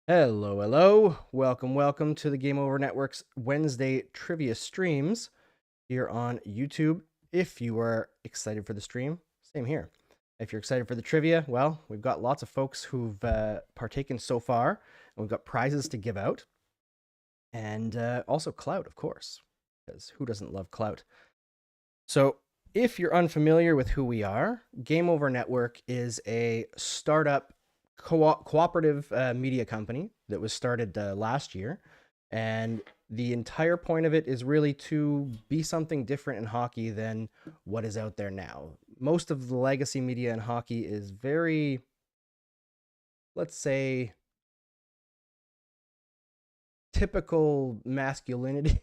Hello, hello. Welcome to the Game Over Network's Wednesday trivia streams here on YouTube. If you are excited for the stream, same here. If you're excited for the trivia, well, we've got lots of folks who've partaken so far, and we've got prizes to give out, and also clout, of course, because who doesn't love clout? So, if you're unfamiliar with who we are, Game Over Network is a startup cooperative media company that was started last year. And the entire point of it is really to be something different in hockey than what is out there now. Most of the legacy media in hockey is very, let's say, typical masculinity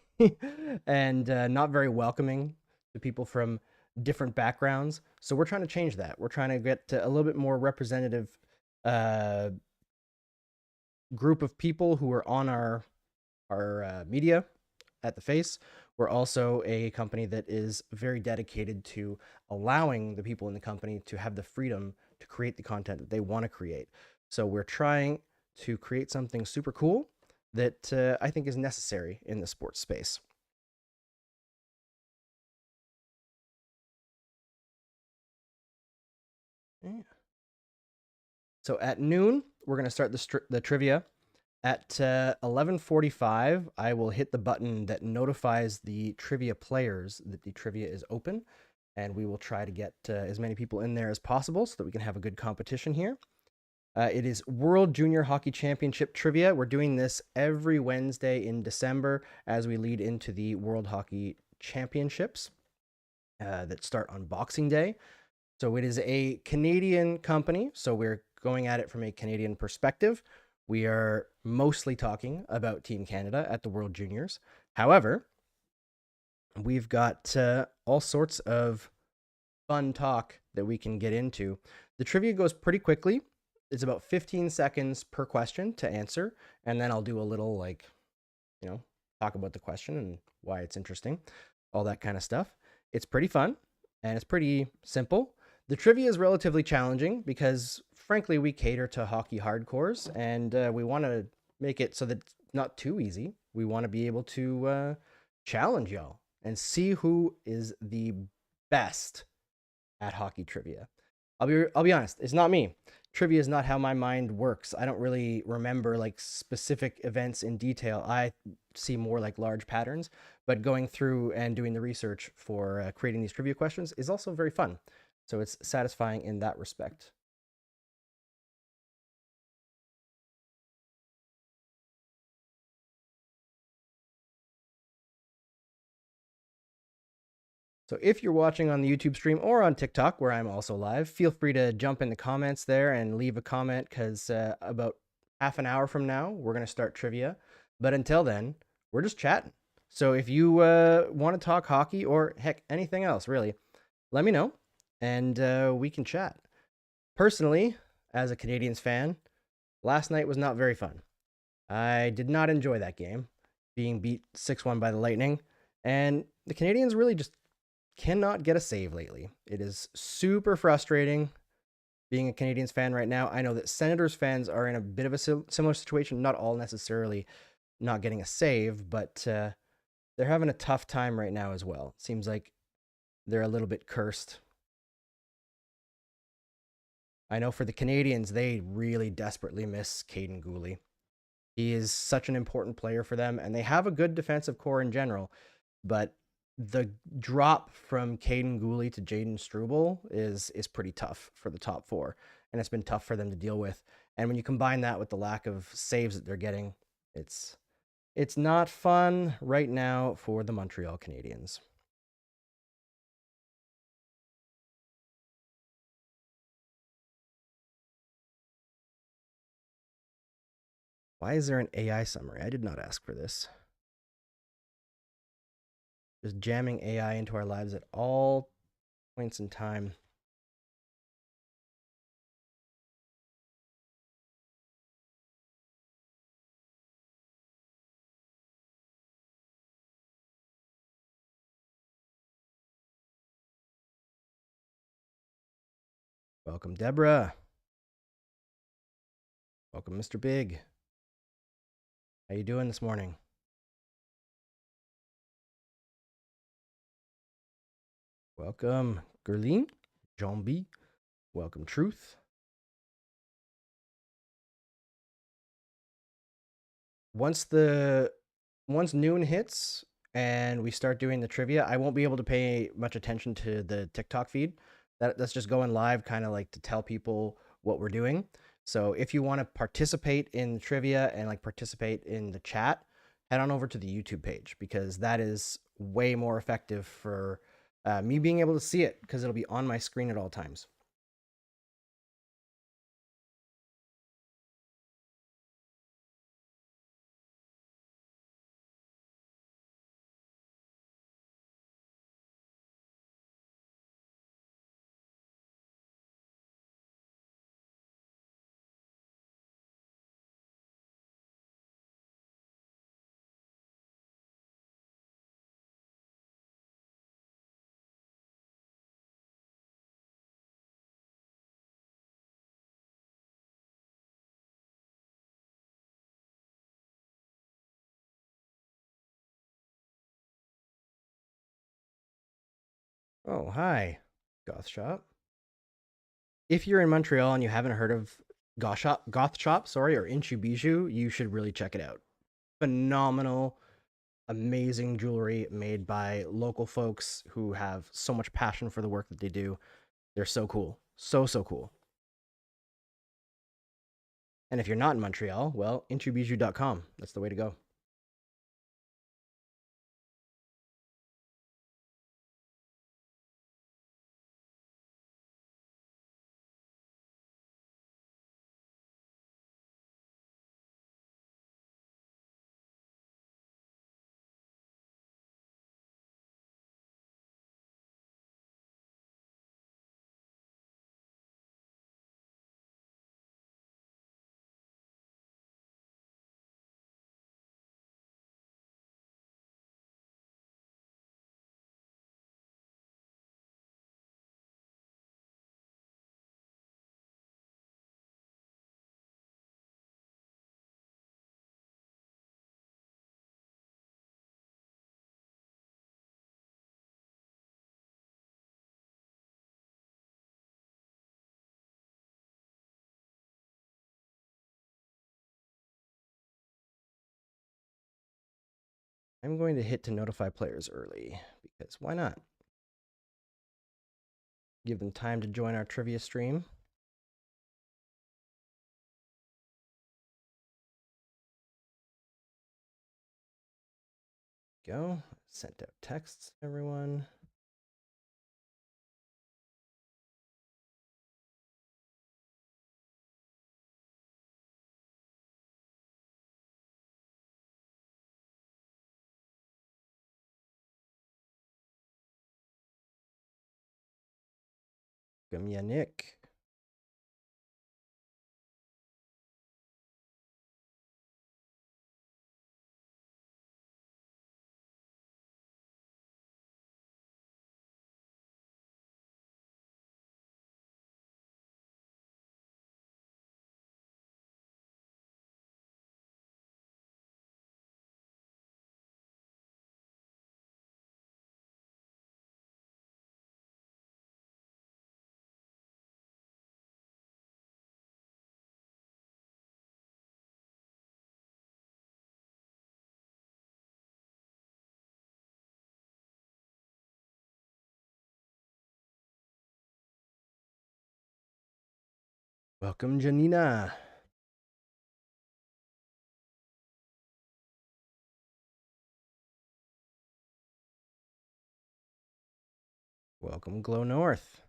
and not very welcoming to people from different backgrounds. So we're trying to change that. We're trying to get to a little bit more representative uh, group of people who are on our media at the face. We're also a company that is very dedicated to allowing the people in the company to have the freedom to create the content that they want to create. So we're trying to create something super cool that I think is necessary in the sports space. Yeah. So at noon, we're going to start the trivia. At 11:45, I will hit the button that notifies the trivia players that the trivia is open, and we will try to get as many people in there as possible so that we can have a good competition here. It is World Junior Hockey Championship trivia. We're doing this every Wednesday in December as we lead into the World Hockey Championships that start on Boxing Day. So it is a Canadian company, so we're going at it from a Canadian perspective. We are mostly talking about Team Canada at the World Juniors. However, we've got all sorts of fun talk that we can get into. The trivia goes pretty quickly. It's about 15 seconds per question to answer, and then I'll do a little you know, talk about the question and why it's interesting, all that kind of stuff. It's pretty fun and it's pretty simple. The trivia is relatively challenging because, frankly, we cater to hockey hardcores and we want to make it so that it's not too easy. We want to be able to challenge y'all and see who is the best at hockey trivia. I'll be honest, it's not me. Trivia is not how my mind works. I don't really remember like specific events in detail. I see more like large patterns, but going through and doing the research for creating these trivia questions is also very fun. So it's satisfying in that respect. So if you're watching on the YouTube stream or on TikTok, where I'm also live, feel free to jump in the comments there and leave a comment because about half an hour from now, we're going to start trivia. But until then, we're just chatting. So if you want to talk hockey or heck, anything else, really, let me know and we can chat. Personally, as a Canadiens fan, last night was not very fun. I did not enjoy that game, being beat 6-1 by the Lightning. And the Canadiens really just cannot get a save lately. It is super frustrating being a Canadiens fan right now. I know that Senators fans are in a bit of a similar situation, not all necessarily not getting a save, but they're having a tough time right now as well. It seems like they're a little bit cursed. I know for the Canadiens, they really desperately miss Caden Gooley. He is such an important player for them, and they have a good defensive core in general, but the drop from Caden Gooley to Jaden Struble is pretty tough for the top four, and it's been tough for them to deal with. And when you combine that with the lack of saves that they're getting, it's not fun right now for the Montreal Canadiens. Why is there an AI summary? I did not ask for this. Just jamming AI into our lives at all points in time. Welcome, Deborah. Welcome, Mr. Big. How you doing this morning? Welcome, Gerline, Jambi. Welcome, Truth. Once noon hits and we start doing the trivia, I won't be able to pay much attention to the TikTok feed. That's just going live, kind of like to tell people what we're doing. So if you want to participate in the trivia and like participate in the chat, head on over to the YouTube page because that is way more effective for me being able to see it because it'll be on my screen at all times. Oh, hi, Goth Shop. If you're in Montreal and you haven't heard of Goth Shop, sorry, or Inchu Bijou, you should really check it out. Phenomenal, amazing jewelry made by local folks who have so much passion for the work that they do. They're so cool. So cool. And if you're not in Montreal, well, inchubijou.com. That's the way to go. I'm going to hit to notify players early because why not? Give them time to join our trivia stream. Go. Sent out texts, everyone. Welcome, Yannick. Welcome, Janina. Welcome, Glow North.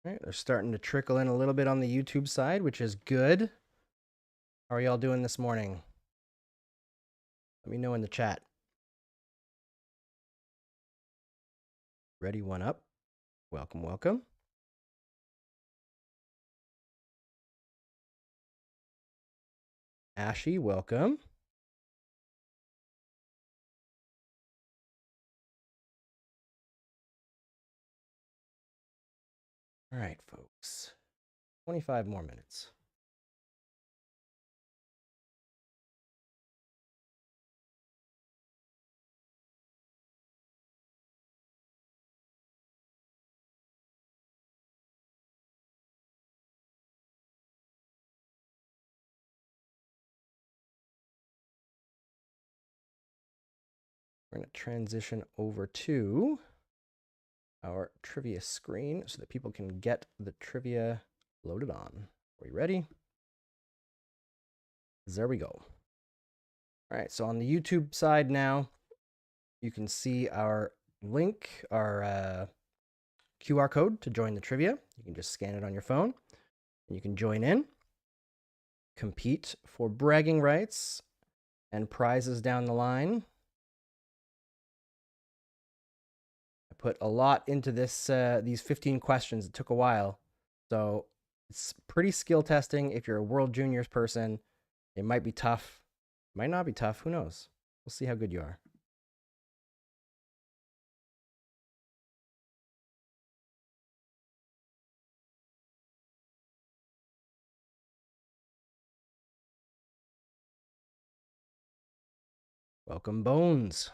All right, they're starting to trickle in a little bit on the YouTube side, which is good. How are y'all doing this morning? Let me know in the chat. Ready, one up. Welcome, welcome. Ashy, welcome. All right, folks. 25 more minutes. We're going to transition over to our trivia screen so that people can get the trivia loaded on. Are we ready? There we go. All right, so on the YouTube side now, you can see our link, our QR code to join the trivia. You can just scan it on your phone and you can join in, compete for bragging rights and prizes down the line. I put a lot into this, these 15 questions. It took a while. So it's pretty skill testing. If you're a World Juniors person, it might be tough. Might not be tough. Who knows? We'll see how good you are. Welcome, Bones.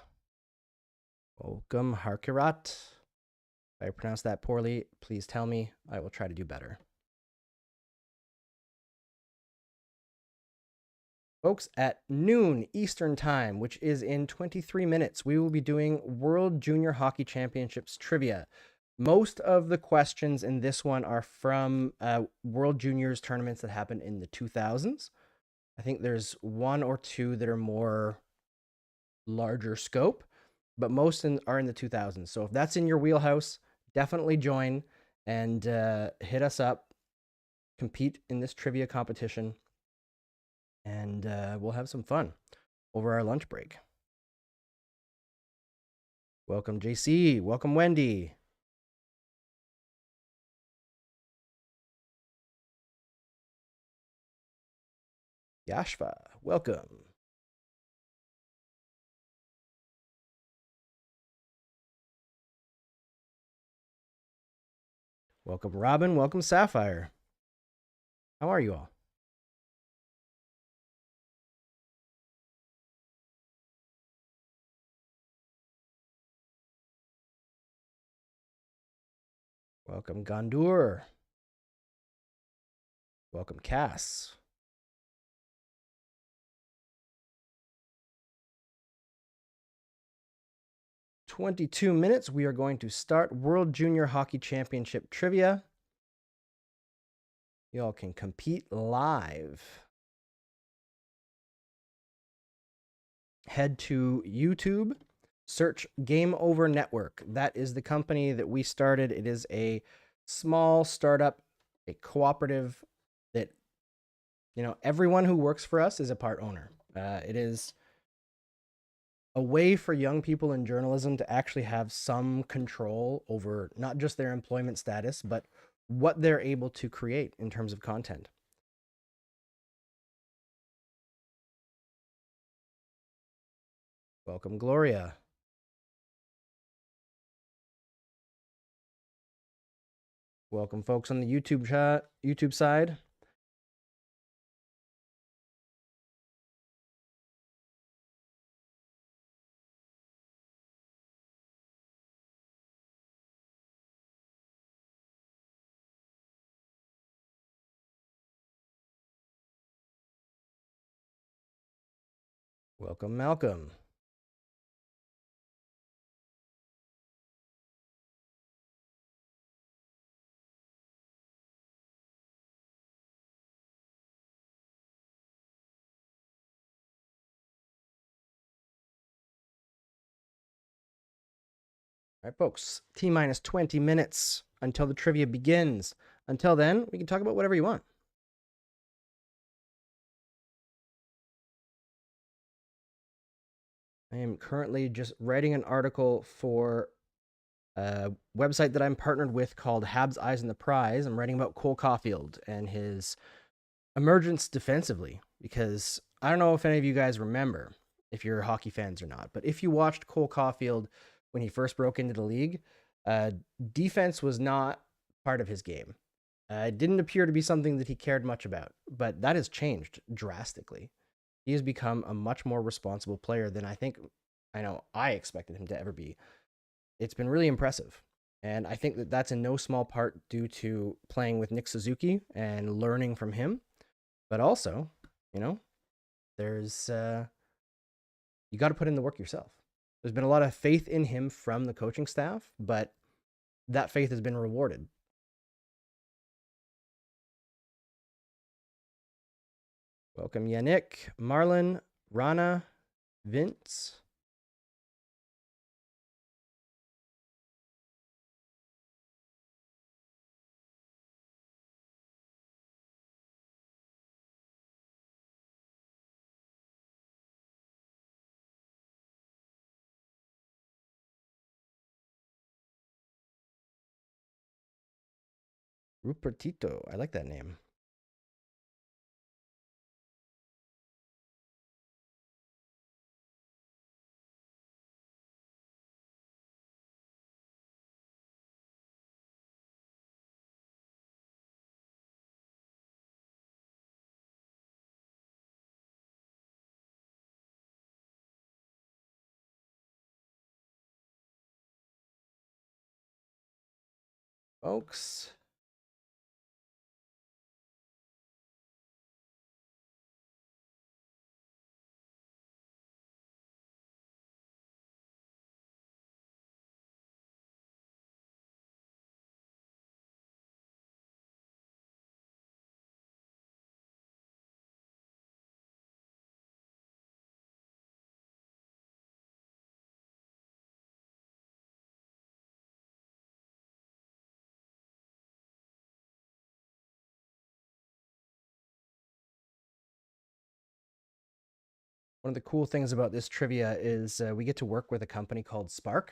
Welcome, Harkirat. If I pronounce that poorly, please tell me. I will try to do better. Folks, at noon Eastern Time, which is in 23 minutes, we will be doing World Junior Hockey Championships trivia. Most of the questions in this one are from World Juniors tournaments that happened in the 2000s. I think there's one or two that are more larger scope, but most are in the 2000s. So if that's in your wheelhouse, definitely join and hit us up, compete in this trivia competition, and we'll have some fun over our lunch break. Welcome, JC. Welcome, Wendy. Yashva, welcome. Welcome, Robin. Welcome, Sapphire. How are you all? Welcome, Gondur. Welcome, Cass. "22 minutes. We are going to start World Junior Hockey Championship trivia. Y'all can compete live. Head to YouTube, search Game Over Network. That is the company that we started. It is a small startup, a cooperative that, you know, everyone who works for us is a part owner. It is a way for young people in journalism to actually have some control over not just their employment status, but what they're able to create in terms of content. Welcome, Gloria. Welcome, folks on the YouTube side. Welcome, Malcolm. All right, folks, T-minus 20 minutes until the trivia begins. Until then, we can talk about whatever you want. I am currently just writing an article for a website that I'm partnered with called Habs Eyes on the Prize. I'm writing about Cole Caulfield and his emergence defensively, because I don't know if any of you guys remember, if you're hockey fans or not, but if you watched Cole Caulfield when he first broke into the league, defense was not part of his game. It didn't appear to be something that he cared much about, but that has changed drastically. He has become a much more responsible player than I expected him to ever be. It's been really impressive. And I think that that's in no small part due to playing with Nick Suzuki and learning from him. But also, you know, there's you got to put in the work yourself. There's been a lot of faith in him from the coaching staff, but that faith has been rewarded. Welcome, Yannick, Marlon, Rana, Vince. Rupertito. I like that name. Folks, one of the cool things about this trivia is we get to work with a company called Sparc,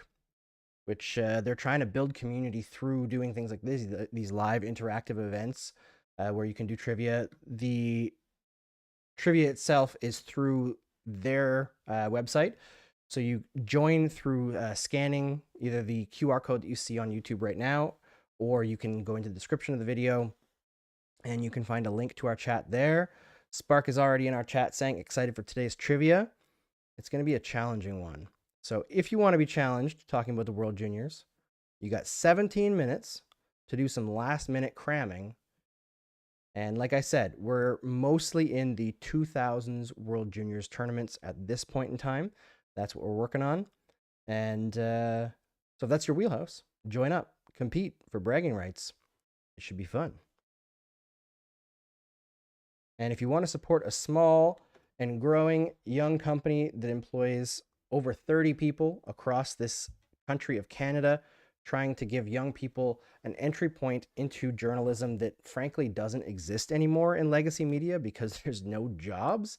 which they're trying to build community through doing things like these live interactive events where you can do trivia. The trivia itself is through their website. So you join through scanning either the QR code that you see on YouTube right now, or you can go into the description of the video and you can find a link to our chat there. Sparc is already in our chat saying excited for today's trivia. It's going to be a challenging one. So if you want to be challenged talking about the World Juniors, you got 17 minutes to do some last minute cramming. And like I said, we're mostly in the 2000s World Juniors tournaments at this point in time. That's what we're working on. And so if that's your wheelhouse, join up, compete for bragging rights. It should be fun. And if you want to support a small and growing young company that employs over 30 people across this country of Canada, trying to give young people an entry point into journalism that frankly doesn't exist anymore in legacy media because there's no jobs,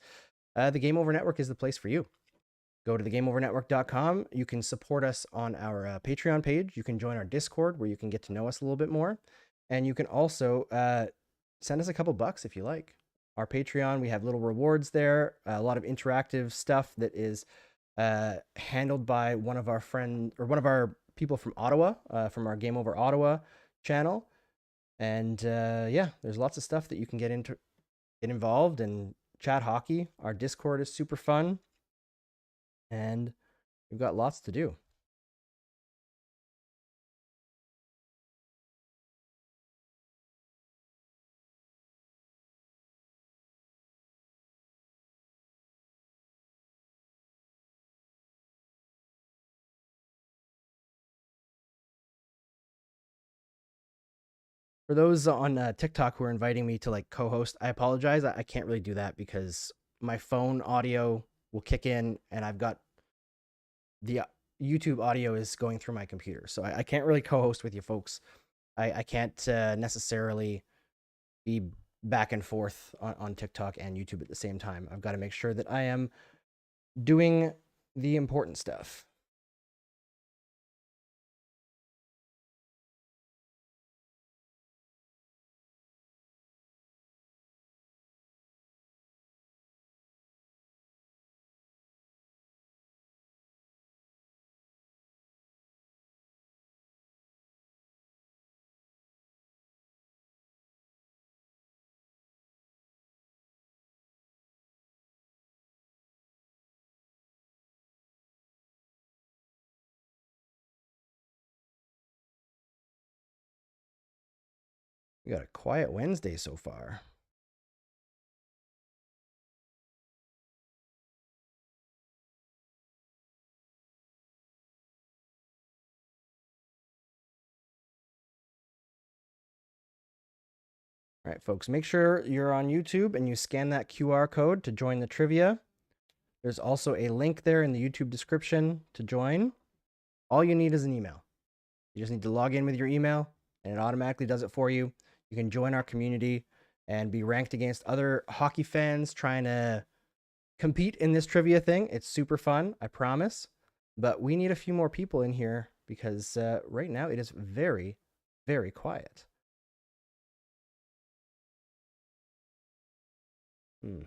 the Game Over Network is the place for you. Go to thegameovernetwork.com. You can support us on our Patreon page. You can join our Discord where you can get to know us a little bit more. And you can also send us a couple bucks if you like. Our Patreon, we have little rewards there, a lot of interactive stuff that is handled by one of our friends or one of our people from Ottawa, from our Game Over Ottawa channel. And yeah, there's lots of stuff that you can get involved and chat hockey. Our Discord is super fun. And we've got lots to do. For those on TikTok who are inviting me to like co-host, I apologize. I can't really do that because my phone audio will kick in, and I've got the YouTube audio is going through my computer, so I can't really co-host with you folks. I can't necessarily be back and forth on TikTok and YouTube at the same time. I've got to make sure that I am doing the important stuff. We got a quiet Wednesday so far. All right, folks, make sure you're on YouTube and you scan that QR code to join the trivia. There's also a link there in the YouTube description to join. All you need is an email. You just need to log in with your email and it automatically does it for you. You can join our community and be ranked against other hockey fans trying to compete in this trivia thing. It's super fun, I promise. But we need a few more people in here because right now it is very, very quiet. Hmm.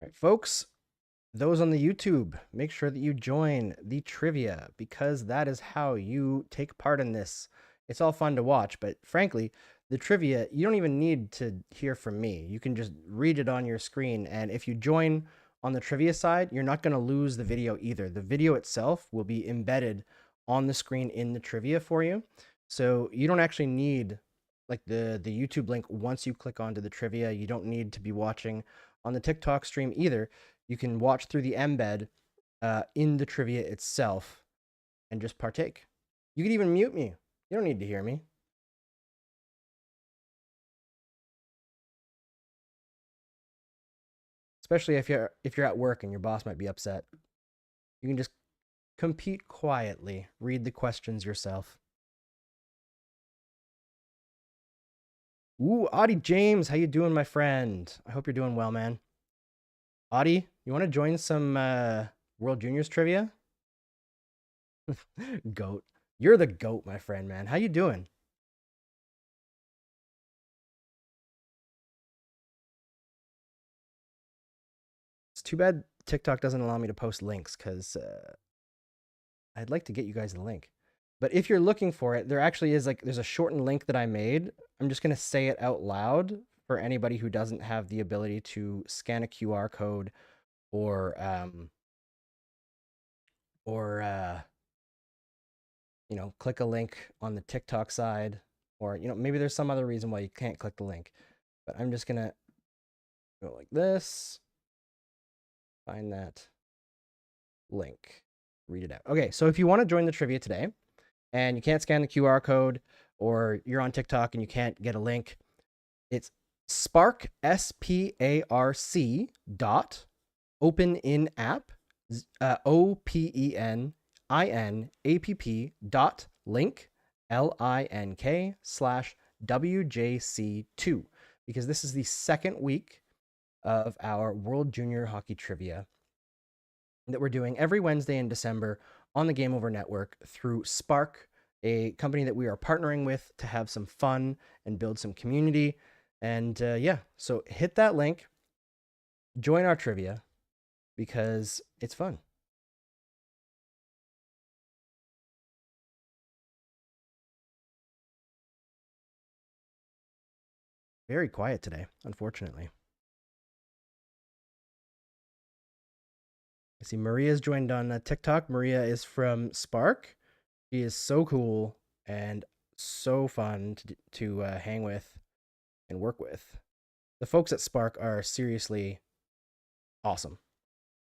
All right, folks, those on the YouTube, make sure that you join the trivia because that is how you take part in this. It's all fun to watch, but frankly, the trivia, you don't even need to hear from me. You can just read it on your screen. And if you join on the trivia side, you're not going to lose the video either. The video itself will be embedded on the screen in the trivia for you. So you don't actually need like the YouTube link once you click onto the trivia. You don't need to be watching on the TikTok stream either. You can watch through the embed in the trivia itself and just partake. You could even mute me. You don't need to hear me. Especially if you're at work and your boss might be upset. You can just compete quietly, read the questions yourself. Ooh, Audie James, how you doing, my friend? I hope you're doing well, man. Audie, you want to join some World Juniors trivia? Goat. You're the goat, my friend, man. How you doing? It's too bad TikTok doesn't allow me to post links because I'd like to get you guys the link. But if you're looking for it, there actually is there's a shortened link that I made. I'm just going to say it out loud for anybody who doesn't have the ability to scan a QR code or or click a link on the TikTok side, or maybe there's some other reason why you can't click the link. But I'm just going to go like this. Find that link. Read it out. Okay, so if you want to join the trivia today and you can't scan the QR code or you're on TikTok and you can't get a link, it's Sparc, SPARC dot open in app, OPENINAPP dot link, LINK / WJC2, because this is the second week of our World Junior Hockey Trivia that we're doing every Wednesday in December on the Game Over Network through Sparc, a company that we are partnering with to have some fun and build some community. And yeah, so hit that link, join our trivia because it's fun. Very quiet today, unfortunately. I see Maria's joined on TikTok. Maria is from Sparc. She is so cool and so fun to hang with and work with. The folks at Sparc are seriously awesome.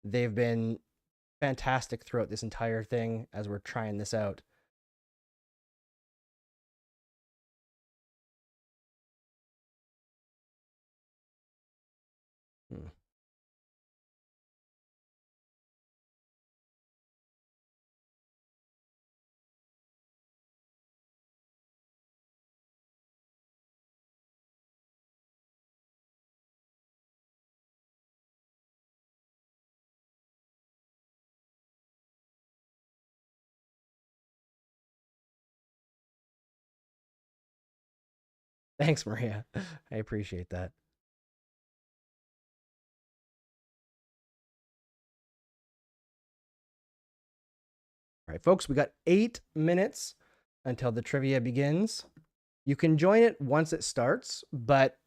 They've been fantastic throughout this entire thing as we're trying this out. Hmm. Thanks, Maria. I appreciate that. All right, folks, we got 8 minutes until the trivia begins. You can join it once it starts, but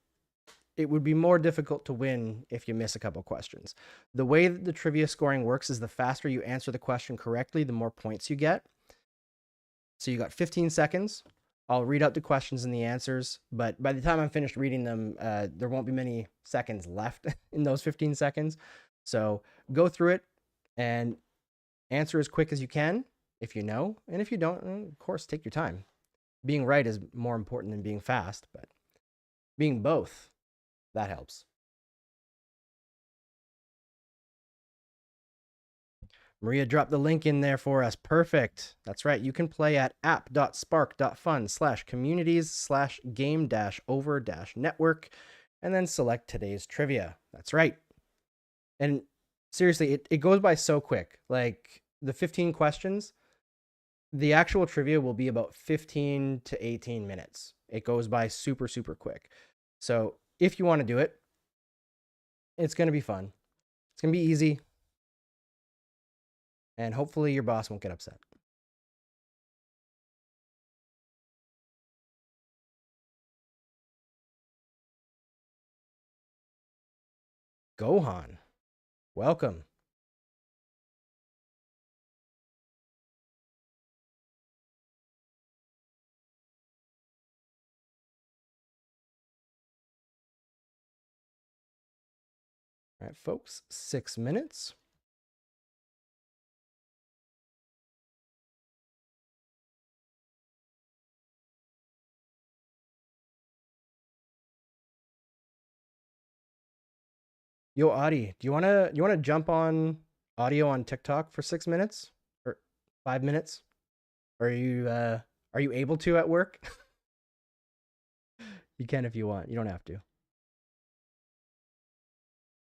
it would be more difficult to win if you miss a couple questions. The way that the trivia scoring works is the faster you answer the question correctly, the more points you get. So you got 15 seconds. I'll read out the questions and the answers, but by the time I'm finished reading them, there won't be many seconds left in those 15 seconds. So go through it and answer as quick as you can if you know. And if you don't, of course, take your time. Being right is more important than being fast, but being both, that helps. Maria dropped the link in there for us. Perfect. That's right. You can play at app.sparc.fun/communities/game-over-network and then select today's trivia. That's right. And seriously, it goes by so quick. Like the 15 questions, the actual trivia will be about 15 to 18 minutes. It goes by super, super quick. So if you want to do it, it's going to be fun. It's going to be easy. And hopefully your boss won't get upset. Gohan, welcome. All right, folks, 6 minutes. Yo, Adi, do you wanna jump on audio on TikTok for 6 minutes or 5 minutes? Are you able to at work? You can if you want. You don't have to.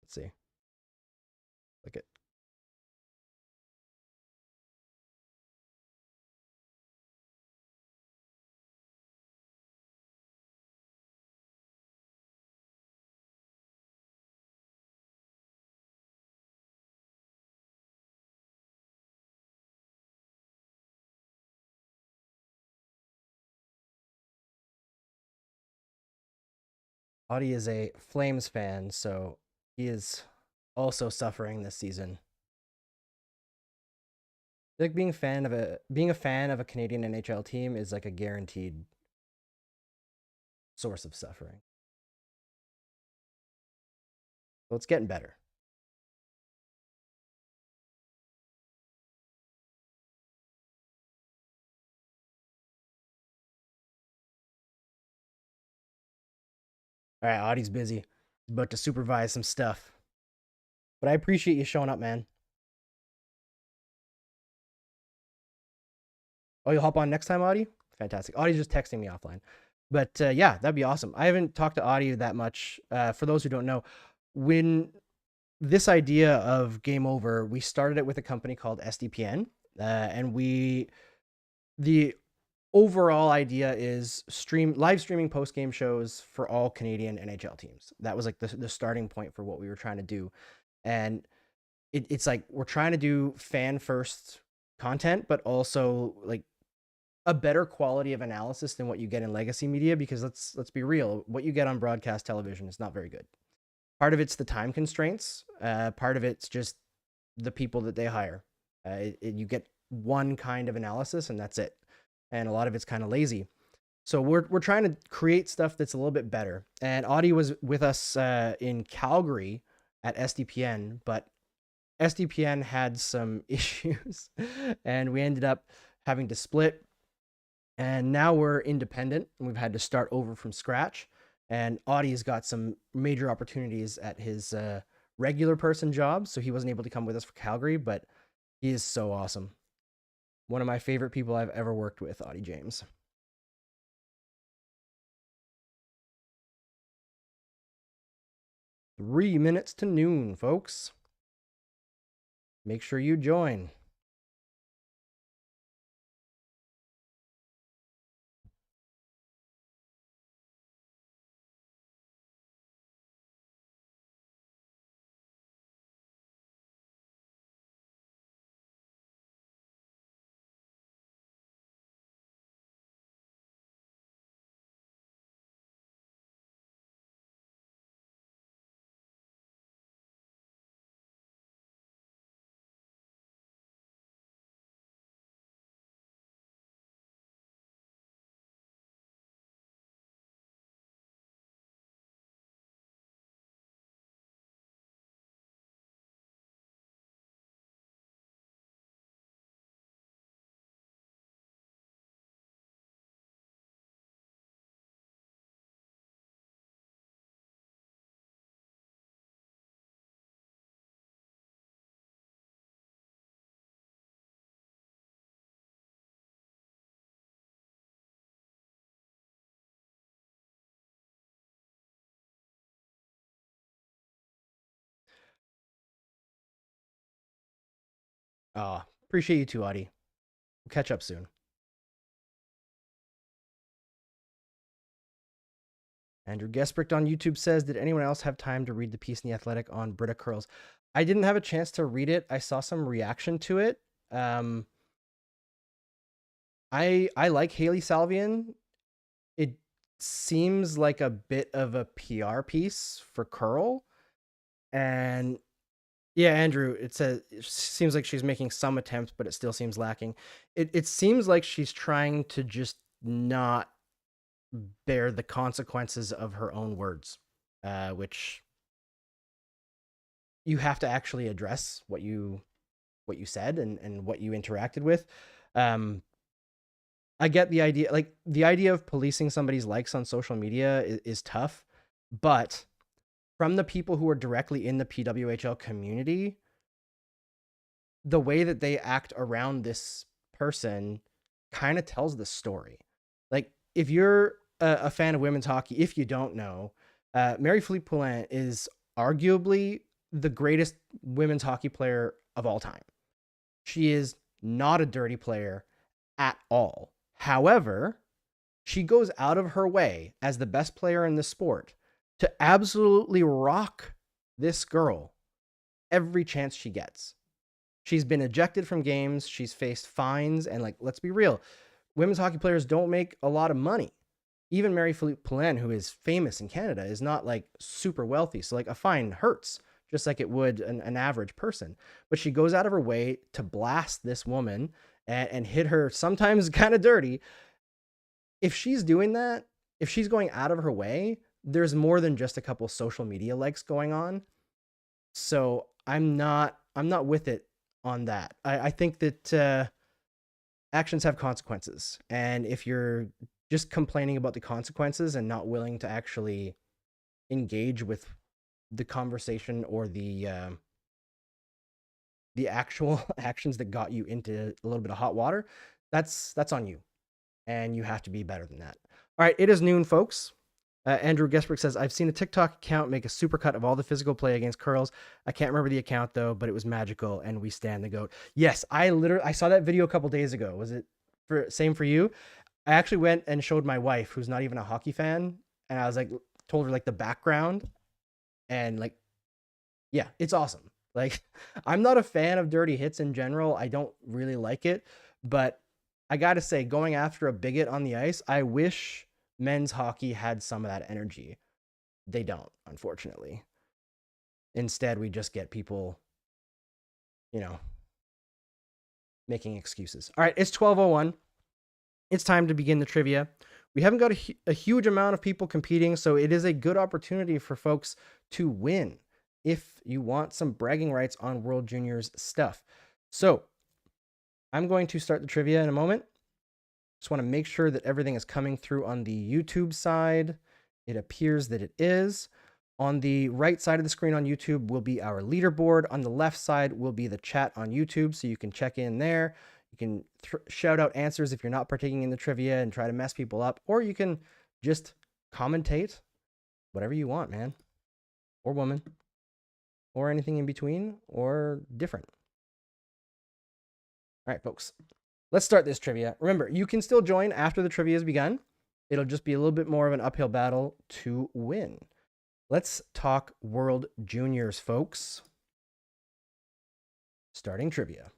Let's see. Look at Adi is a Flames fan, so he is also suffering this season. Like being a fan of a Canadian NHL team is like a guaranteed source of suffering. So it's getting better. All right, Adi's busy. He's about to supervise some stuff. But I appreciate you showing up, man. Oh, you'll hop on next time, Adi? Fantastic. Adi's just texting me offline. But yeah, that'd be awesome. I haven't talked to Adi that much. For those who don't know, when this idea of Game Over, we started it with a company called SDPN. And the overall idea is live streaming post game shows for all Canadian NHL teams. That was like the starting point for what we were trying to do. And it's like we're trying to do fan first content, but also like a better quality of analysis than what you get in legacy media, because let's be real, what you get on broadcast television is not very good. Part of it's the time constraints, part of it's just the people that they hire. You get one kind of analysis and that's it. And a lot of it's kind of lazy. So we're trying to create stuff that's a little bit better. And Audie was with us in Calgary at SDPN, but SDPN had some issues and we ended up having to split. And now we're independent and we've had to start over from scratch. And Audie's got some major opportunities at his regular person job. So he wasn't able to come with us for Calgary, but he is so awesome. One of my favorite people I've ever worked with, Audie James. 3 minutes to noon, folks. Make sure you join. Appreciate you too, Audie. We'll catch up soon. Andrew Gespricht on YouTube says, did anyone else have time to read the piece in The Athletic on Brita curls? I didn't have a chance to read it. I saw some reaction to it. I like Haley Salvian. It seems like a bit of a PR piece for curl. And yeah, Andrew, it seems like she's making some attempts, but it still seems lacking. It seems like she's trying to just not bear the consequences of her own words, which you have to actually address what you said and what you interacted with. I get the idea, like the idea of policing somebody's likes on social media is tough, but from the people who are directly in the PWHL community, the way that they act around this person kind of tells the story. Like if you're a fan of women's hockey, if you don't know, Marie-Philippe Poulin is arguably the greatest women's hockey player of all time. She is not a dirty player at all. However, she goes out of her way as the best player in the sport to absolutely rock this girl every chance she gets. She's been ejected from games. She's faced fines. And like, let's be real, women's hockey players don't make a lot of money. Even Marie-Philippe Poulin, who is famous in Canada, is not like super wealthy. So like a fine hurts just like it would an average person. But she goes out of her way to blast this woman and hit her sometimes kind of dirty. If she's doing that, if she's going out of her way, there's more than just a couple social media likes going on. So I'm not with it on that. I think that actions have consequences. And if you're just complaining about the consequences and not willing to actually engage with the conversation or the actual actions that got you into a little bit of hot water, that's on you. And you have to be better than that. All right, it is noon, folks. Andrew Gesprick says, I've seen a TikTok account make a supercut of all the physical play against curls. I can't remember the account, though, but it was magical, and we stand the GOAT. Yes, I saw that video a couple days ago. Was it same for you? I actually went and showed my wife, who's not even a hockey fan, and I was like, told her like the background, and like, yeah, it's awesome. Like, I'm not a fan of dirty hits in general. I don't really like it, but I got to say, going after a bigot on the ice, I wish men's hockey had some of that energy. They don't, unfortunately. Instead, we just get people, making excuses. All right, it's 12:01. It's time to begin the trivia. We haven't got a huge amount of people competing, so it is a good opportunity for folks to win if you want some bragging rights on World Juniors stuff. So I'm going to start the trivia in a moment. Just want to make sure that everything is coming through on the YouTube side. It appears that it is. On the right side of the screen on YouTube will be our leaderboard. On the left side will be the chat on YouTube, so you can check in there. You can shout out answers if you're not partaking in the trivia and try to mess people up, or you can just commentate whatever you want, man, or woman, or anything in between, or different. All right, folks, let's start this trivia. Remember, you can still join after the trivia has begun. It'll just be a little bit more of an uphill battle to win. Let's talk World Juniors, folks. Starting trivia.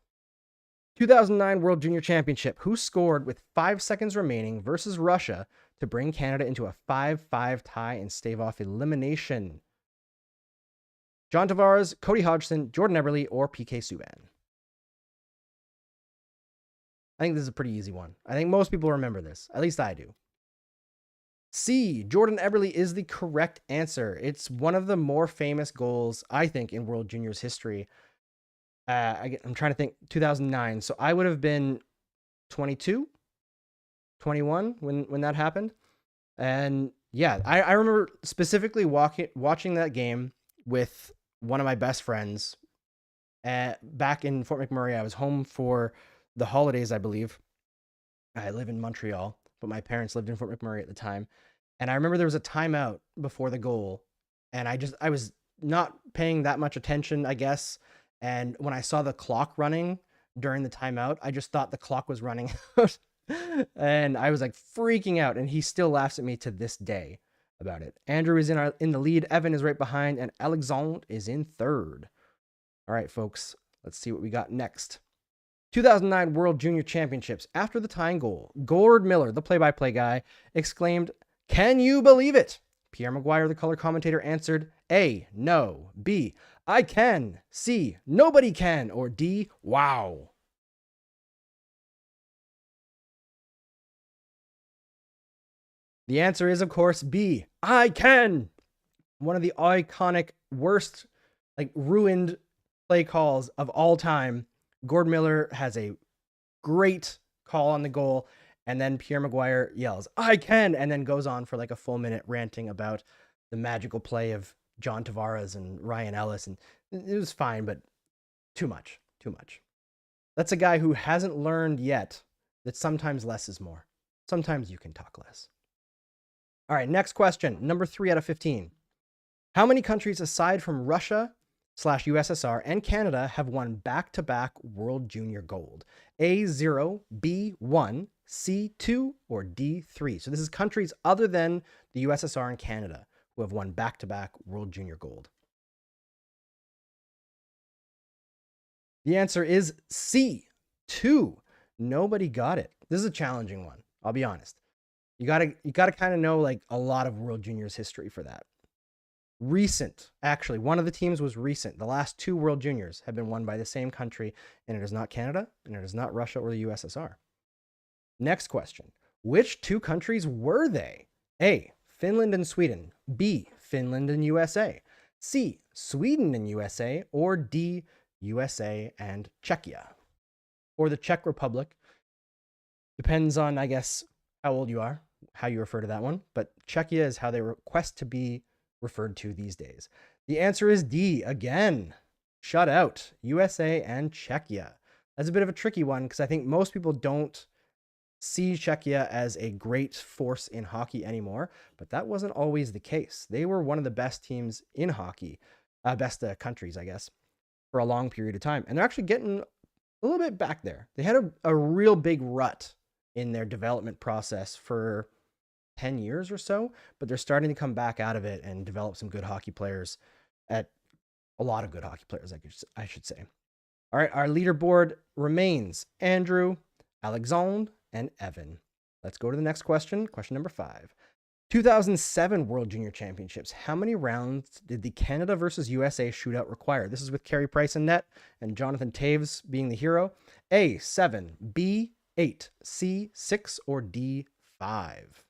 2009 World Junior Championship. Who scored with 5 seconds remaining versus Russia to bring Canada into a 5-5 tie and stave off elimination? John Tavares, Cody Hodgson, Jordan Eberle, or PK Subban? I think this is a pretty easy one. I think most people remember this. At least I do. C, Jordan Eberle is the correct answer. It's one of the more famous goals, I think, in World Juniors history. I'm trying to think, 2009. So I would have been 22, 21 when that happened. And yeah, I remember specifically watching that game with one of my best friends back in Fort McMurray. I was home for the holidays, I believe. I live in Montreal, but my parents lived in Fort McMurray at the time. And I remember there was a timeout before the goal, and I was not paying that much attention, I guess. And when I saw the clock running during the timeout, I just thought the clock was running out. And I was like freaking out, and he still laughs at me to this day about it. Andrew is in the lead, Evan is right behind, and Alexandre is in third. All right, folks, let's see what we got next. 2009 World Junior Championships. After the tying goal, Gord Miller, the play-by-play guy, exclaimed, "Can you believe it?" Pierre Maguire, the color commentator, answered, A, no, B, I can, C, nobody can, or D, wow. The answer is, of course, B, I can. One of the iconic, worst, ruined play calls of all time. Gord Miller has a great call on the goal, and then Pierre Maguire yells, "I can," and then goes on for like a full minute ranting about the magical play of John Tavares and Ryan Ellis, and it was fine, but too much. That's a guy who hasn't learned yet that sometimes less is more. Sometimes you can talk less. All right, next question, number 3 out of 15. How many countries aside from Russia/USSR and Canada have won back-to-back World Junior Gold? A, 0, B, 1, C, 2, or D, 3. So this is countries other than the USSR and Canada who have won back-to-back World Junior Gold. The answer is C, 2. Nobody got it. This is a challenging one, I'll be honest. You gotta kind of know like a lot of World Juniors history for that. Recent, actually, one of the teams was recent. The last 2 World Juniors have been won by the same country, and it is not Canada, and it is not Russia or the USSR. Next question. Which 2 countries were they? A, Finland and Sweden. B, Finland and USA. C, Sweden and USA. Or D, USA and Czechia. Or the Czech Republic. Depends on, I guess, how old you are, how you refer to that one. But Czechia is how they request to be referred to these days. The answer is D, again. Shut out. USA and Czechia. That's a bit of a tricky one because I think most people don't see Czechia as a great force in hockey anymore, but that wasn't always the case. They were one of the best teams in hockey, best countries, I guess, for a long period of time. And they're actually getting a little bit back there. They had a real big rut in their development process for 10 years or so, but they're starting to come back out of it and develop some good hockey players, at a lot of good hockey players, I should say. All right, our leaderboard remains Andrew, Alexandre, and Evan. Let's go to the next question, question number 5. 2007 World Junior Championships. How many rounds did the Canada versus USA shootout require? This is with Carey Price in net and Jonathan Toews being the hero. A, 7, B, 8, C, 6, or D, 5?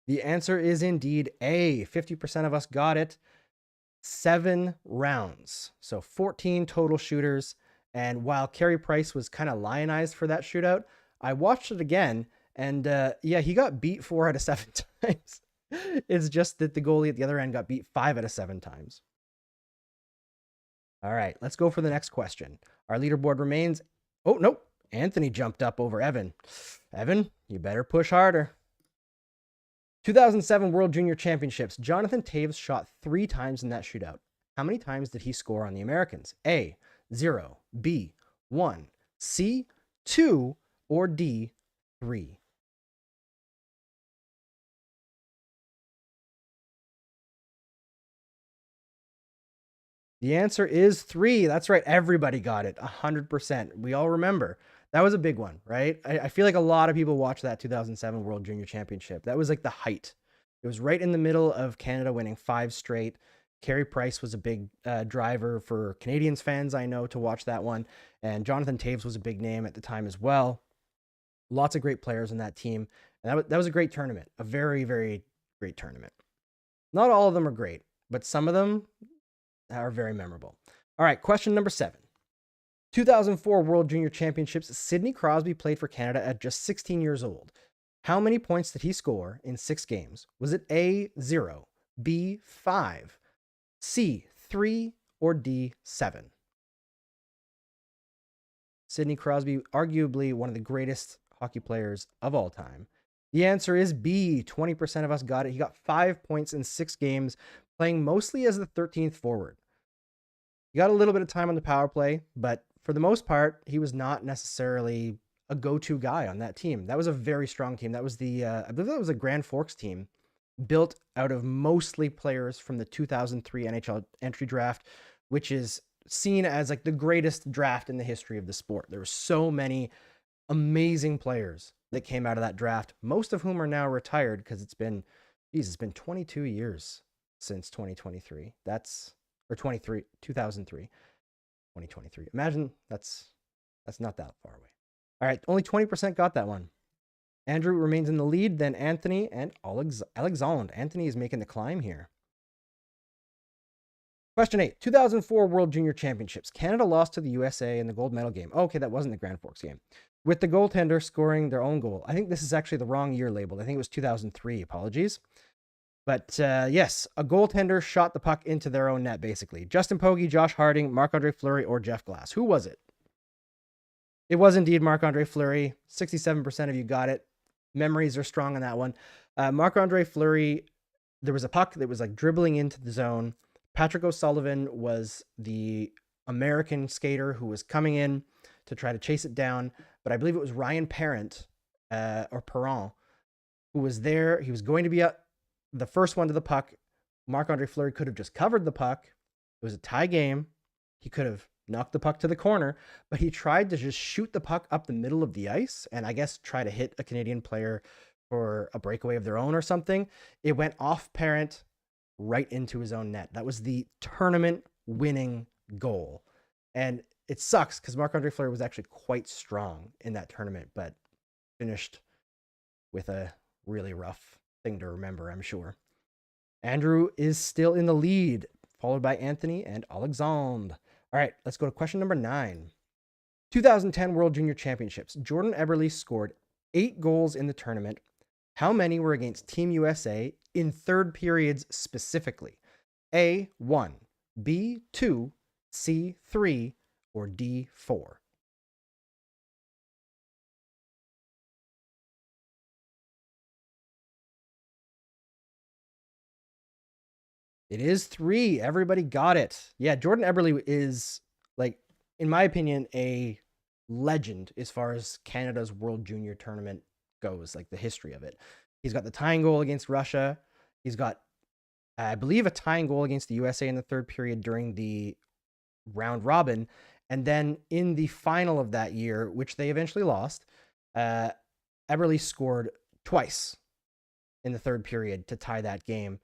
The answer is indeed A. 50% of us got it. 7 rounds. So 14 total shooters. And while Carey Price was kind of lionized for that shootout, I watched it again. And yeah, he got beat 4 out of 7 times. It's just that the goalie at the other end got beat 5 out of 7 times. All right, let's go for the next question. Our leaderboard remains. Oh, nope. Anthony jumped up over Evan. Evan, you better push harder. 2007 World Junior Championships. Jonathan Toews shot 3 times in that shootout. How many times did he score on the Americans? A, 0, B, 1, C, 2, or D, 3? The answer is 3. That's right. Everybody got it. 100%. We all remember. That was a big one, right? I feel like a lot of people watched that 2007 World Junior Championship. That was like the height. It was right in the middle of Canada winning 5 straight. Carey Price was a big driver for Canadians fans, I know, to watch that one. And Jonathan Toews was a big name at the time as well. Lots of great players in that team. And that was a great tournament. A very, very great tournament. Not all of them are great, but some of them are very memorable. All right, question number 7. 2004 World Junior Championships, Sidney Crosby played for Canada at just 16 years old. How many points did he score in 6 games? Was it A, 0, B, 5, C, 3, or D, 7? Sidney Crosby, arguably one of the greatest hockey players of all time. The answer is B. 20% of us got it. He got 5 points in 6 games, playing mostly as the 13th forward. He got a little bit of time on the power play, but for the most part, he was not necessarily a go-to guy on that team. That was a very strong team. That was I believe that was a Grand Forks team built out of mostly players from the 2003 NHL entry draft, which is seen as like the greatest draft in the history of the sport. There were so many amazing players that came out of that draft, most of whom are now retired because it's been 22 years since 2023. Or 2003. Imagine that's not that far away. All right, only 20% got that one. Andrew remains in the lead, then Anthony and Alexandre. Anthony is making the climb here. Question 8, 2004 World Junior Championships. Canada lost to the USA in the gold medal game. Okay, that wasn't the Grand Forks game. With the goaltender scoring their own goal. I think this is actually the wrong year labeled. I think it was 2003. Apologies. But yes, a goaltender shot the puck into their own net, basically. Justin Pogge, Josh Harding, Marc-Andre Fleury, or Jeff Glass. Who was it? It was indeed Marc-Andre Fleury. 67% of you got it. Memories are strong on that one. Marc-Andre Fleury, there was a puck that was like dribbling into the zone. Patrick O'Sullivan was the American skater who was coming in to try to chase it down. But I believe it was Ryan Parent, or Perron, who was there. He was going to be the first one to the puck. Marc-Andre Fleury could have just covered the puck. It was a tie game. He could have knocked the puck to the corner, but he tried to just shoot the puck up the middle of the ice and I guess try to hit a Canadian player for a breakaway of their own or something. It went off Parent right into his own net. That was the tournament winning goal. And it sucks because Marc-Andre Fleury was actually quite strong in that tournament, but finished with a really rough thing to remember, I'm sure. Andrew is still in the lead, followed by Anthony and Alexandre. All right, let's go to question number 9. 2010 World Junior Championships. Jordan Eberle scored 8 goals in the tournament. How many were against Team USA in third periods specifically? A, 1, B, 2, C, 3, or D, 4? It is 3. Everybody got it. Yeah, Jordan Eberle is, like, in my opinion, a legend as far as Canada's World Junior Tournament goes, like the history of it. He's got the tying goal against Russia. He's got, I believe, a tying goal against the USA in the third period during the round robin. And then in the final of that year, which they eventually lost, Eberle scored twice in the third period to tie that game.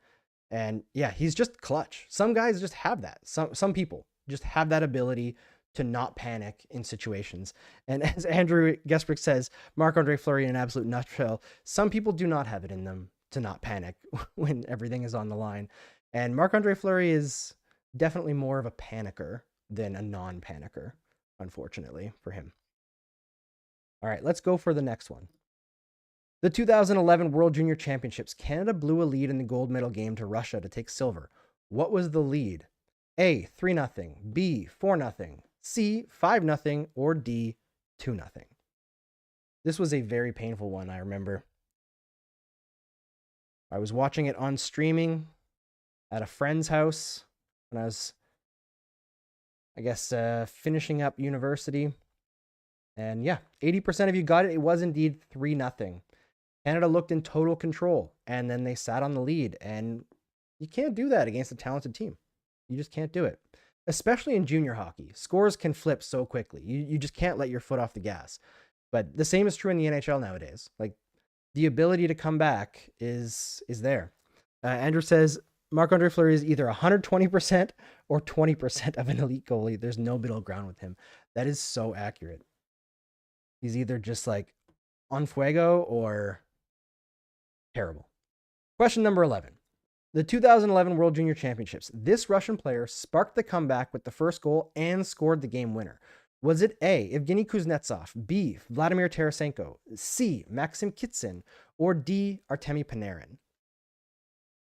And yeah, he's just clutch. Some guys just have that. Some people just have that ability to not panic in situations. And as Andrew Gesprick says, Marc-Andre Fleury in an absolute nutshell, some people do not have it in them to not panic when everything is on the line. And Marc-Andre Fleury is definitely more of a panicker than a non-panicker, unfortunately for him. All right, let's go for the next one. The 2011 World Junior Championships, Canada blew a lead in the gold medal game to Russia to take silver. What was the lead? A, 3-0, B, 4-0, C, 5-0, or D, 2-0. This was a very painful one, I remember. I was watching it on streaming at a friend's house when I was, I guess, finishing up university. And yeah, 80% of you got it. It was indeed 3-0. Canada looked in total control, and then they sat on the lead, and you can't do that against a talented team. You just can't do it, especially in junior hockey. Scores can flip so quickly. You just can't let your foot off the gas. But the same is true in the NHL nowadays. Like, the ability to come back is there. Andrew says Marc-Andre Fleury is either 120% or 20% of an elite goalie. There's no middle ground with him. That is so accurate. He's either just like on fuego or terrible. Question number 11. The 2011 World Junior Championships. This Russian player sparked the comeback with the first goal and scored the game winner. Was it A, Evgeny Kuznetsov, B, Vladimir Tarasenko, C, Maxim Kitsin, or D, Artemi Panarin?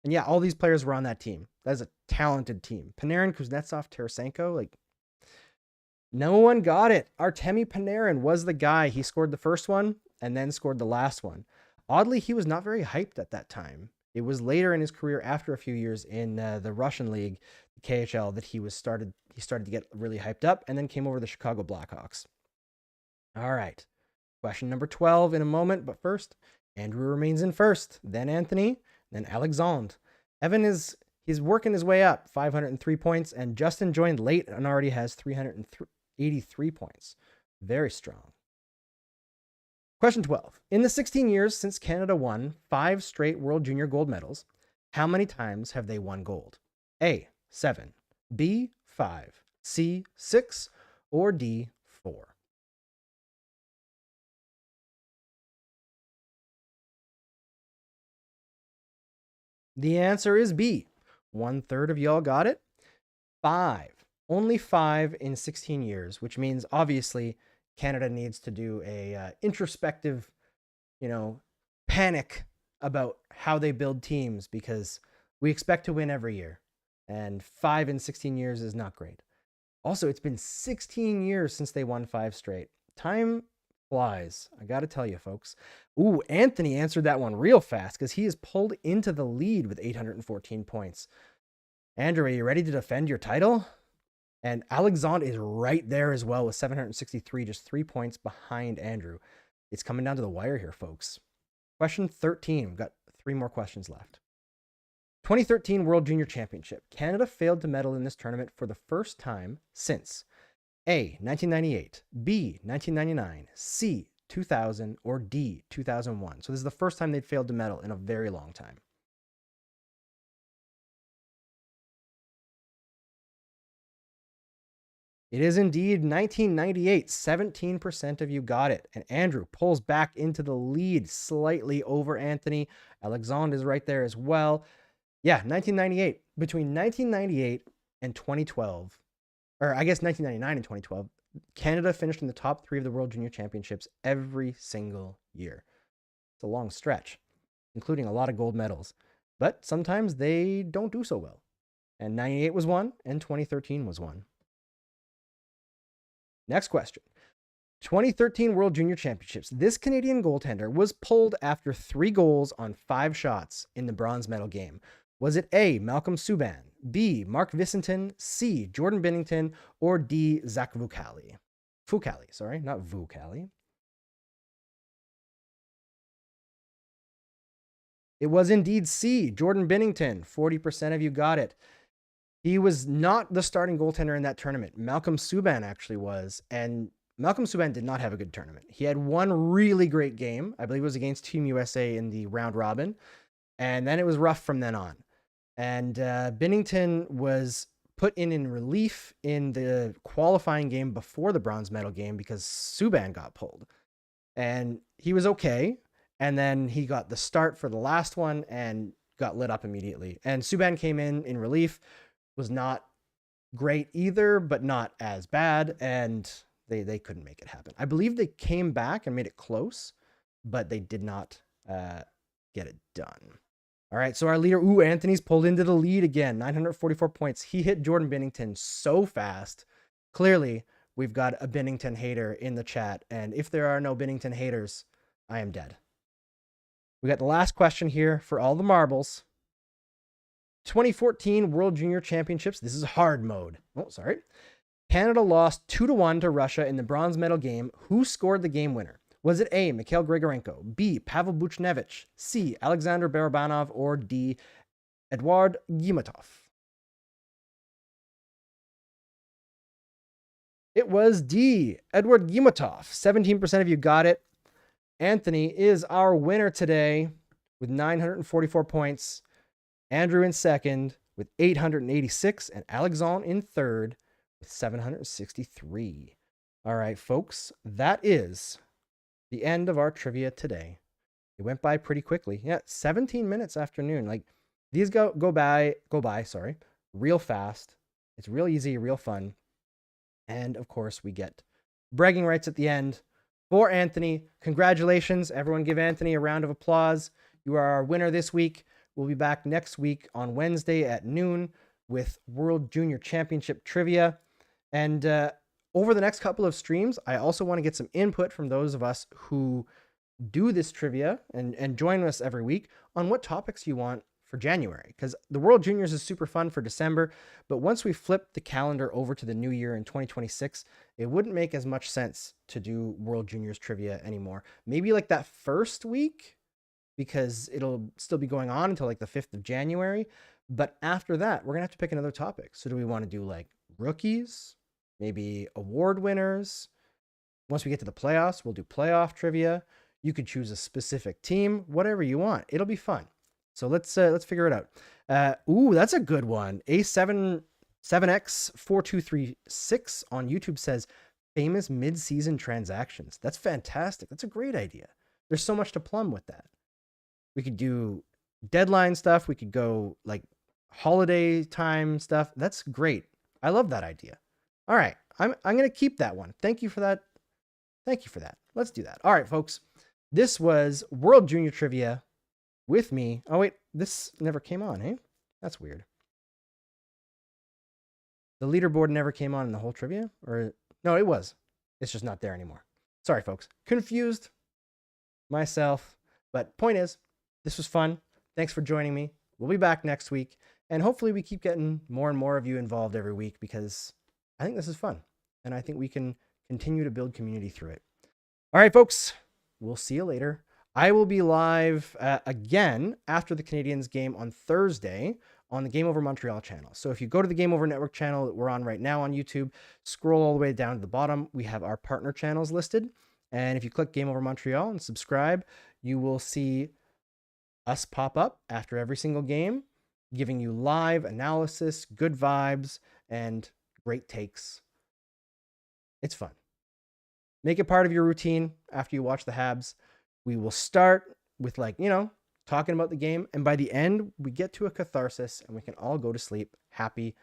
And yeah, all these players were on that team. That is a talented team. Panarin, Kuznetsov, Tarasenko, like, no one got it. Artemi Panarin was the guy. He scored the first one and then scored the last one. Oddly, he was not very hyped at that time. It was later in his career, after a few years in the Russian league, the KHL, that he started to get really hyped up, and then came over to the Chicago Blackhawks. All right. Question number 12 in a moment, but first, Andrew remains in first, then Anthony, then Alexandre. Evan he's working his way up, 503 points, and Justin joined late and already has 383 points. Very strong. Question 12. In the 16 years since Canada won 5 straight World Junior gold medals, how many times have they won gold? A, 7, B, 5, C, 6, or D, 4? The answer is B. 1/3 of y'all got it. 5. Only 5 in 16 years, which means obviously Canada needs to do a introspective, panic about how they build teams, because we expect to win every year, and 5 in 16 years is not great. Also, it's been 16 years since they won 5 straight. Time flies, I gotta tell you, folks. Ooh, Anthony answered that one real fast because he is pulled into the lead with 814 points. Andrew, are you ready to defend your title? And Alexandre is right there as well with 763, just 3 points behind Andrew. It's coming down to the wire here, folks. Question 13. We've got 3 more questions left. 2013 World Junior Championship. Canada failed to medal in this tournament for the first time since A, 1998, B, 1999, C, 2000, or D, 2001. So this is the first time they'd failed to medal in a very long time. It is indeed 1998. 17% of you got it. And Andrew pulls back into the lead slightly over Anthony. Alexandre is right there as well. Yeah, 1998. Between 1998 and 2012, or I guess 1999 and 2012, Canada finished in the top 3 of the World Junior Championships every single year. It's a long stretch, including a lot of gold medals. But sometimes they don't do so well. And 98 was one, and 2013 was one. Next question. 2013 World Junior Championships. This Canadian goaltender was pulled after 3 goals on 5 shots in the bronze medal game. Was it A, Malcolm Subban, B, Mark Vicentin, C, Jordan Binnington, or D, Zach Fucale? Fucale, sorry, not Vucali. It was indeed C, Jordan Binnington. 40% of you got it. He was not the starting goaltender in that tournament. Malcolm Subban actually was, and Malcolm Subban did not have a good tournament. He had one really great game. I believe it was against Team USA in the round robin, and then it was rough from then on. And Binnington was put in relief in the qualifying game before the bronze medal game because Subban got pulled. And he was okay. And then he got the start for the last one and got lit up immediately. And Subban came in relief, was not great either, but not as bad. And they couldn't make it happen. I believe they came back and made it close, but they did not get it done. All right, so our leader, Anthony's pulled into the lead again, 944 points. He hit Jordan Binnington so fast. Clearly, we've got a Binnington hater in the chat, and if there are no Binnington haters, I am dead. We got the last question here for all the marbles. 2014 World Junior Championships. This is hard mode. Oh, sorry. Canada lost 2-1 to Russia in the bronze medal game. Who scored the game winner? Was it A, Mikhail Grigorenko, B, Pavel Buchnevich, C, Alexander Barabanov, or D, Eduard Gimatov? It was D, Eduard Gimatov. 17% of you got it. Anthony is our winner today with 944 points. Andrew in second with 886, and Alexandre in third with 763. All right, folks, that is the end of our trivia today. It went by pretty quickly. Yeah, 17 minutes afternoon. Like, these go by, real fast. It's real easy, real fun. And of course, we get bragging rights at the end for Anthony. Congratulations. Everyone give Anthony a round of applause. You are our winner this week. We'll be back next week on Wednesday at noon with World Junior Championship trivia. And over the next couple of streams, I also want to get some input from those of us who do this trivia and join us every week on what topics you want for January, because the World Juniors is super fun for December, but once we flip the calendar over to the new year in 2026, it wouldn't make as much sense to do World Juniors trivia anymore. Maybe like that first week, because it'll still be going on until like the 5th of January. But after that, we're gonna have to pick another topic. So do we want to do like rookies? Maybe award winners? Once we get to the playoffs, we'll do playoff trivia. You could choose a specific team, whatever you want. It'll be fun. So let's figure it out. That's a good one. A7X4236 on YouTube says famous mid-season transactions. That's fantastic. That's a great idea. There's so much to plumb with that. We could do deadline stuff. We could go like holiday time stuff. That's great. I love that idea. All right. I'm going to keep that one. Thank you for that. Thank you for that. Let's do that. All right, folks. This was World Junior Trivia with me. Oh, wait. This never came on, eh? That's weird. The leaderboard never came on in the whole trivia? Or no, it was. It's just not there anymore. Sorry, folks. Confused myself. But point is, this was fun. Thanks for joining me. We'll be back next week. And hopefully we keep getting more and more of you involved every week, because I think this is fun. And I think we can continue to build community through it. All right, folks. We'll see you later. I will be live again after the Canadiens game on Thursday on the Game Over Montreal channel. So if you go to the Game Over Network channel that we're on right now on YouTube, scroll all the way down to the bottom. We have our partner channels listed. And if you click Game Over Montreal and subscribe, you will see us pop up after every single game, giving you live analysis, good vibes, and great takes. It's fun. Make it part of your routine after you watch the Habs. We will start with talking about the game. And by the end, we get to a catharsis and we can all go to sleep happy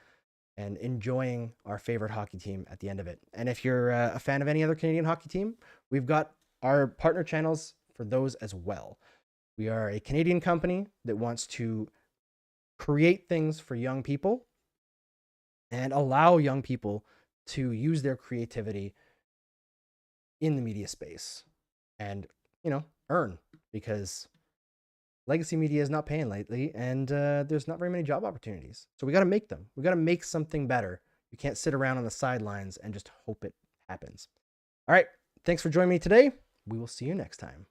and enjoying our favorite hockey team at the end of it. And if you're a fan of any other Canadian hockey team, we've got our partner channels for those as well. We are a Canadian company that wants to create things for young people and allow young people to use their creativity in the media space and, earn, because legacy media is not paying lately and there's not very many job opportunities. So we got to make them. We got to make something better. You can't sit around on the sidelines and just hope it happens. All right. Thanks for joining me today. We will see you next time.